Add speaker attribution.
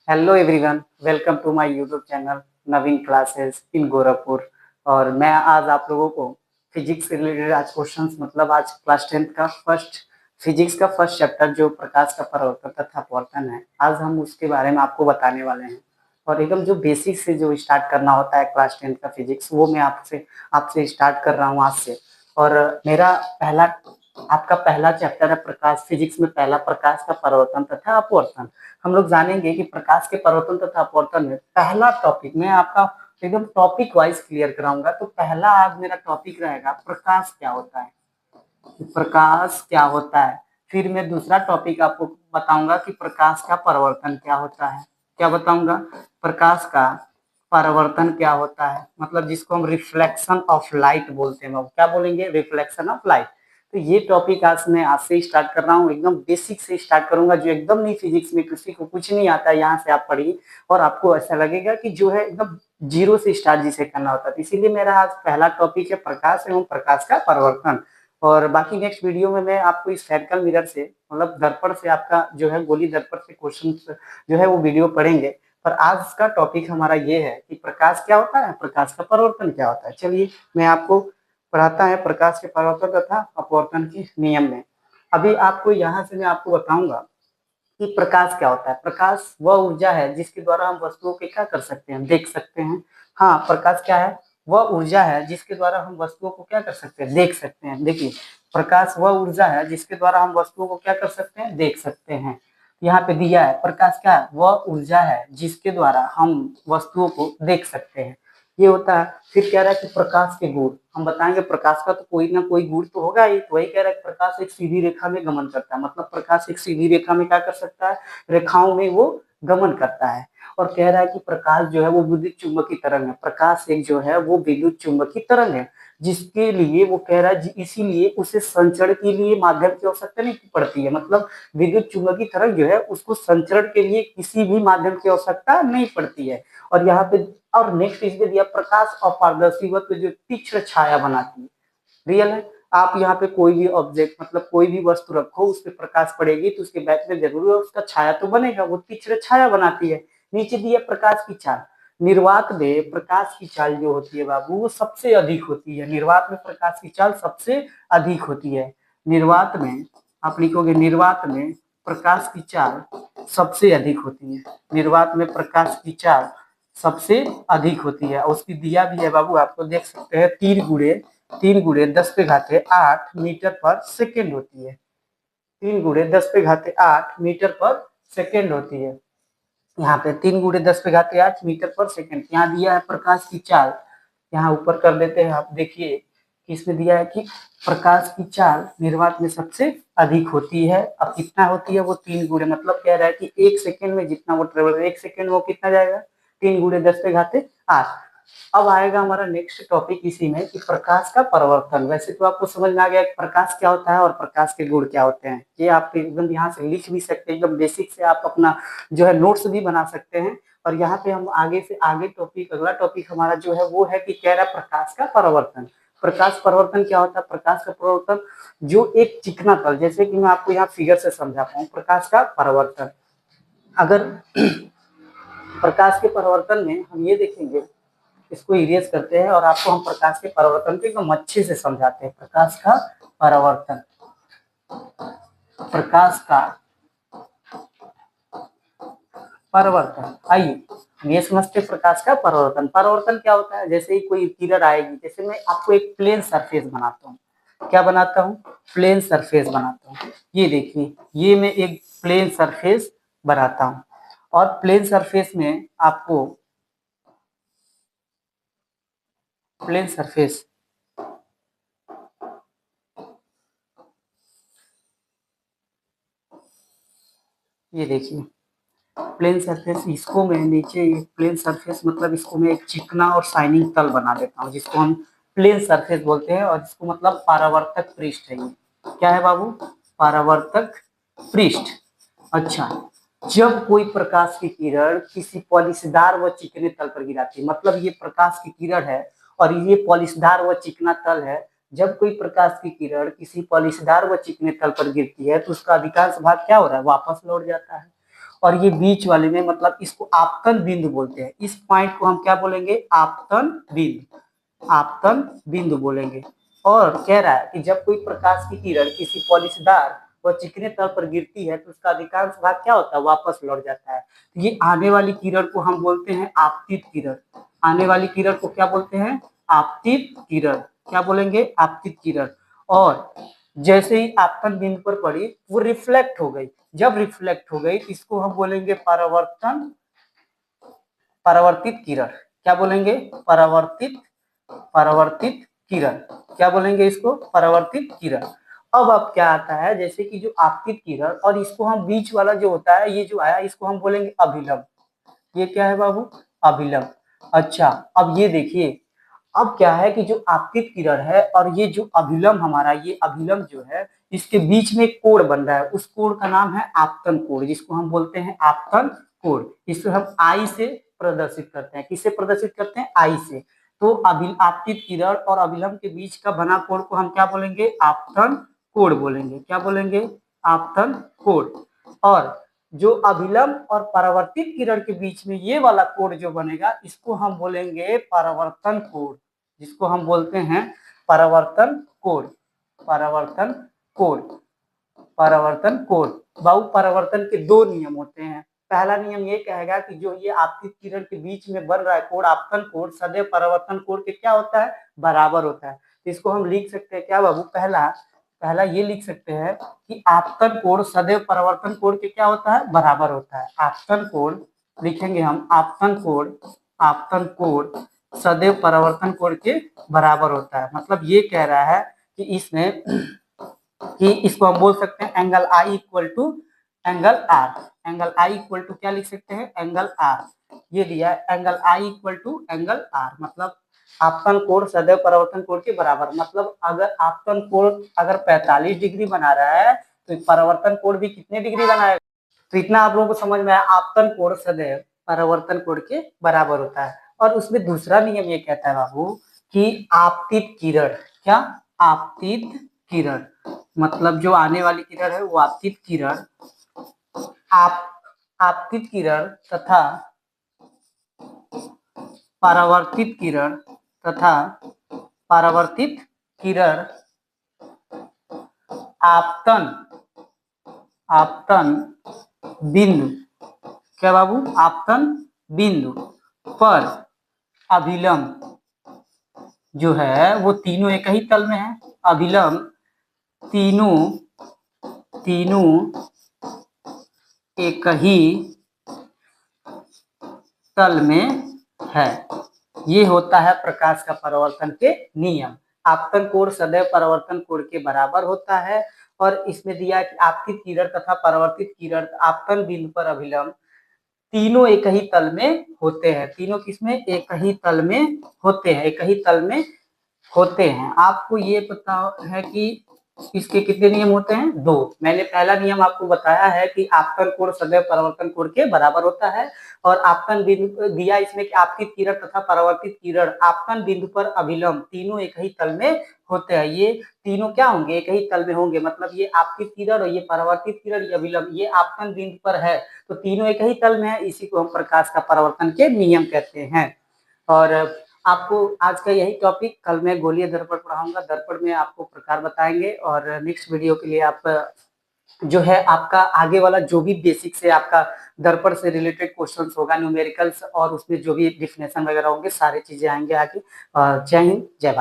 Speaker 1: Hello everyone, welcome to my YouTube channel Naveen classes in Gorakhpur. और मैं आज आप लोगों को फिजिक्स से रिलेटेड आज क्वेश्चंस मतलब आज क्लास 10th का फर्स्ट फिजिक्स का फर्स्ट चैप्टर जो प्रकाश का परावर्तन तथा अपवर्तन है, आज हम उसके बारे में आपको बताने वाले हैं। और एकदम जो बेसिक से जो स्टार्ट करना होता है क्लास 10th का फिजिक्स, वो मैं आपसे आपसे स्टार्ट कर रहा हूँ आज से। और मेरा आपका पहला चैप्टर है प्रकाश। फिजिक्स में पहला प्रकाश का परावर्तन तथा अपवर्तन। हम लोग जानेंगे कि प्रकाश के परावर्तन तथा अपवर्तन में पहला टॉपिक मैं आपका एकदम टॉपिक वाइज क्लियर कराऊंगा। तो पहला आज मेरा टॉपिक रहेगा प्रकाश क्या होता है, प्रकाश क्या होता है। फिर मैं दूसरा टॉपिक आपको बताऊंगा कि प्रकाश का परावर्तन क्या होता है। क्या बताऊंगा? प्रकाश का परावर्तन क्या होता है, मतलब जिसको हम रिफ्लेक्शन ऑफ लाइट बोलते हैं। क्या बोलेंगे? Reflection of light. तो ये टॉपिक आज मैं आज से स्टार्ट कर रहा हूँ, एकदम बेसिक से स्टार्ट करूंगा। जो एकदम नहीं, फिजिक्स में किसी को कुछ नहीं आता है, यहाँ से आप पढ़िए और आपको ऐसा लगेगा कि जो है एकदम जीरो से स्टार्ट जिसे करना होता है। तो इसीलिए मेरा आज पहला टॉपिक है प्रकाश एवं प्रकाश का परावर्तन। और बाकी नेक्स्ट वीडियो में मैं आपको इस स्फेरिकल मिरर से मतलब दर्पण से आपका जो है गोली दर्पण से क्वेश्चन जो है वो वीडियो पढ़ेंगे। पर आज का टॉपिक हमारा ये है कि प्रकाश क्या होता है, प्रकाश का परावर्तन क्या होता है। चलिए मैं आपको पढ़ाता है प्रकाश के परावर्तन तथा अपवर्तन के नियम में। अभी आपको यहाँ से मैं आपको बताऊंगा कि प्रकाश क्या होता है। प्रकाश वह ऊर्जा है जिसके द्वारा हम वस्तुओं के क्या कर सकते हैं, देख सकते हैं। हाँ, प्रकाश क्या है? वह ऊर्जा है जिसके द्वारा हम वस्तुओं को क्या कर सकते हैं, देख सकते हैं। देखिए, प्रकाश वह ऊर्जा है जिसके द्वारा हम वस्तुओं को क्या कर सकते हैं, देख सकते हैं। यहाँ पे दिया है प्रकाश क्या है? वह ऊर्जा है जिसके द्वारा हम वस्तुओं को देख सकते हैं। ये होता है। फिर कह रहा है कि प्रकाश के गुण हम बताएंगे। प्रकाश का तो कोई ना कोई गुण तो होगा ही। तो वही कह रहा है प्रकाश एक सीधी रेखा में गमन करता है, मतलब प्रकाश एक सीधी रेखा में क्या कर सकता है, रेखाओं में वो गमन करता है। और कह रहा है कि प्रकाश जो है वो विद्युत चुंबकीय तरंग है। प्रकाश एक जो है वो विद्युत चुंबकीय तरंग है, जिसके लिए वो कह रहा है इसीलिए उसे संचरण के लिए माध्यम की आवश्यकता नहीं पड़ती है। मतलब विद्युत चुंबकीय तरंग जो है उसको संचरण के लिए किसी भी माध्यम की आवश्यकता नहीं पड़ती है। और यहाँ पे और नेक्स्ट इसमें दिया प्रकाश अपारदर्शी वस्तु जो तीक्ष्ण छाया बनाती है। रियल है। आप यहाँ पे कोई भी ऑब्जेक्ट मतलब कोई भी वस्तु रखो, उस पर प्रकाश पड़ेगी तो उसके बैक में जरूर उसका छाया तो बनेगा, वो तीक्ष्ण छाया बनाती है। नीचे दिया प्रकाश की चाल। निर्वात में प्रकाश की चाल जो होती है बाबू, वो सबसे अधिक होती है। निर्वात में प्रकाश की चाल सबसे अधिक होती है। निर्वात में आप लिखोगे, निर्वात में प्रकाश की चाल सबसे अधिक होती है। निर्वात में प्रकाश की चाल सबसे अधिक होती है। उसकी दिया भी है बाबू, आपको देख सकते हैं। 3 × 10⁸ मीटर पर सेकेंड होती है। 3 × 10⁸मीटर पर सेकेंड होती है। यहाँ पे 3 × 10⁸ मीटर पर सेकेंड। यहाँ दिया है प्रकाश की चाल, यहाँ ऊपर कर देते हैं। आप देखिए इसमें दिया है कि प्रकाश की चाल निर्वात में सबसे अधिक होती है। अब कितना होती है वो? 3 मतलब कह रहा है कि 1 सेकेंड में जितना वो ट्रेवल, 1 सेकेंड में वो कितना जाएगा? 3 × 10⁸ अब आएगा हमारा नेक्स्ट टॉपिक इसी में कि प्रकाश का परावर्तन। वैसे तो आपको समझ में आ गया कि प्रकाश क्या होता है और प्रकाश के गुण क्या होते हैं। ये आप एकदम यहाँ से लिख भी सकते हैं, एकदम बेसिक से आप अपना जो है नोट्स भी बना सकते हैं। और यहाँ पे हम आगे से आगे टॉपिक, अगला टॉपिक हमारा जो है वो है कि कह रहा प्रकाश का परावर्तन। प्रकाश परावर्तन क्या होता है? प्रकाश का परावर्तन जो एक चिकना तल, जैसे कि मैं आपको यहाँ फिगर से समझाता हूँ प्रकाश का परावर्तन। अगर प्रकाश के परावर्तन में हम ये देखेंगे, इसको इरेज करते हैं और आपको हम प्रकाश के परावर्तन को एकदम अच्छे से समझाते हैं। प्रकाश का परावर्तन, प्रकाश का परावर्तन। आइए हम ये समझते हैं प्रकाश का परावर्तन। परावर्तन क्या होता है? जैसे ही कोई किरण आएगी, जैसे मैं आपको एक प्लेन सरफेस बनाता हूँ। क्या बनाता हूँ? प्लेन सरफेस बनाता हूँ। ये देखिए, ये मैं एक प्लेन सरफेस बनाता हूँ और प्लेन सरफेस में आपको प्लेन सरफेस, ये देखिए प्लेन सरफेस, इसको मैं नीचे एक प्लेन सरफेस मतलब इसको मैं एक चिकना और शाइनिंग तल बना देता हूँ, जिसको हम प्लेन सरफेस बोलते हैं। और इसको मतलब परावर्तक पृष्ठ है। ये क्या है बाबू? परावर्तक पृष्ठ। अच्छा, जब कोई प्रकाश की किरण किसी पॉलिशदार व चिकने तल पर गिराती है, मतलब ये प्रकाश की किरण है और ये पॉलिशदार व चिकना तल है। जब कोई प्रकाश की किरण किसी पॉलिशदार व चिकने तल पर गिरती है तो उसका अधिकांश भाग क्या हो रहा है? वापस लौट जाता है। और ये बीच वाले में मतलब इसको आपतन बिंदु बोलते हैं। इस पॉइंट को हम क्या बोलेंगे? आपतन बिंदु, आपतन बिंदु बोलेंगे। और कह रहा है कि जब कोई प्रकाश की किरण किसी पॉलिशदार व चिकने तल पर गिरती है तो उसका अधिकांश भाग क्या होता है? वापस लौट जाता है। तो ये आने वाली किरण को हम बोलते हैं आपतित किरण। आने वाली किरण को क्या बोलते हैं? आपतित किरण। क्या बोलेंगे? आपतित किरण। और जैसे ही आपतन बिंदु पर पड़ी वो रिफ्लेक्ट हो गई। जब रिफ्लेक्ट हो गई इसको हम बोलेंगे परावर्तन, परावर्तित किरण। क्या बोलेंगे? परावर्तित, परावर्तित किरण। क्या बोलेंगे इसको? परावर्तित किरण। अब क्या आता है, जैसे कि जो आपतित किरण और इसको हम बीच वाला जो होता है ये जो आया इसको हम बोलेंगे अभिलंब। ये क्या है बाबू? अभिलंब। अच्छा, अब ये देखिए, अब क्या है कि जो आपतित किरण है और ये जो अभिलंब हमारा, ये अभिलंब जो है इसके बीच में एक कोण बन रहा है। उस कोण का नाम है आपतन कोण, जिसको हम बोलते हैं आपतन कोण। इसे हम आई से प्रदर्शित करते हैं। किससे प्रदर्शित करते हैं? आई से। तो आपतित किरण और अभिलंब के बीच का बना कोण को हम क्या बोलेंगे? आपतन कोण बोलेंगे। क्या बोलेंगे? आपतन कोण। और जो अभिलंब और परावर्तित किरण के बीच में ये वाला कोण जो बनेगा इसको हम बोलेंगे परावर्तन कोण, जिसको हम बोलते हैं परावर्तन कोण। परावर्तन कोण, परावर्तन कोण। बाहु परावर्तन के दो नियम होते हैं। पहला नियम ये कहेगा कि जो ये आपतित किरण के बीच में बन रहा है कोण, आपतन कोण, सदैव परावर्तन कोण के क्या होता है? बराबर होता है। तो इसको हम लिख सकते हैं क्या बाबू? पहला ये लिख सकते हैं कि आपतन कोण सदैव परावर्तन कोण के क्या होता है? बराबर होता है। आपतन कोण लिखेंगे हम, आपतन कोण, आपतन कोण सदैव परावर्तन कोण के बराबर होता है। मतलब ये कह रहा है कि इसमें कि इसको हम बोल सकते हैं angle I equal to angle R. Angle I equal to क्या लिख सकते हैं? Angle R. ये दिया है angle I equal to angle R. मतलब आपतन कोण सदैव परावर्तन कोण के बराबर। मतलब अगर आपतन कोण अगर 45 डिग्री बना रहा है तो परावर्तन कोण भी कितने डिग्री बनाएगा? तो इतना आप लोगों को समझ में आया, आपतन कोण सदैव परावर्तन कोण के बराबर होता है। और उसमें दूसरा नियम ये कहता है बाबू कि आपतित किरण, क्या? आपतित किरण मतलब जो आने वाली किरण है वो आपतित किरण, आपतित किरण तथा परावर्तित किरण तथा परावर्तित किरण आपतन, आपतन बिंदु, क्या बाबू? आपतन बिंदु पर अभिलंब जो है वो तीनों एक ही तल में है। अभिलंब तीनों एक ही तल में है। ये होता है प्रकाश का परावर्तन के नियम। आपतन कोण सदैव परावर्तन कोण के बराबर होता है। और इसमें दिया कि आपतित किरण तथा परावर्तित किरण आपतन बिंदु पर अभिलंब तीनों एक ही तल में होते हैं। तीनों किसमें? एक ही तल में होते हैं, एक ही तल में होते हैं। आपको ये पता है कि इसके कितने नियम होते हैं? दो। मैंने पहला नियम आपको बताया है कि आपतन कोण सदैव परावर्तन कोण के बराबर होता है। और आपतन बिंदु दिया इसमें कि आपतित किरण तथा परावर्तित किरण आपतन बिंदु पर अभिलंब तीनों एक ही तल में होते हैं। ये तीनों क्या होंगे? एक ही तल में होंगे। मतलब ये आपतित किरण और ये परावर्तित किरण, ये अभिलंब, ये आपतन बिंदु पर है तो तीनों एक ही तल में है। इसी को हम प्रकाश का परावर्तन के नियम कहते हैं। और आपको आज का यही टॉपिक, कल मैं गोलीय दर्पण पढ़ाऊंगा। दर्पण में आपको प्रकार बताएंगे। और नेक्स्ट वीडियो के लिए आप जो है आपका आगे वाला जो भी बेसिक से आपका दर्पण से रिलेटेड क्वेश्चंस होगा, न्यूमेरिकल्स, और उसमें जो भी डिफिनेशन वगैरह होंगे सारी चीजें आएंगे आगे। जय हिंद, जय भारत।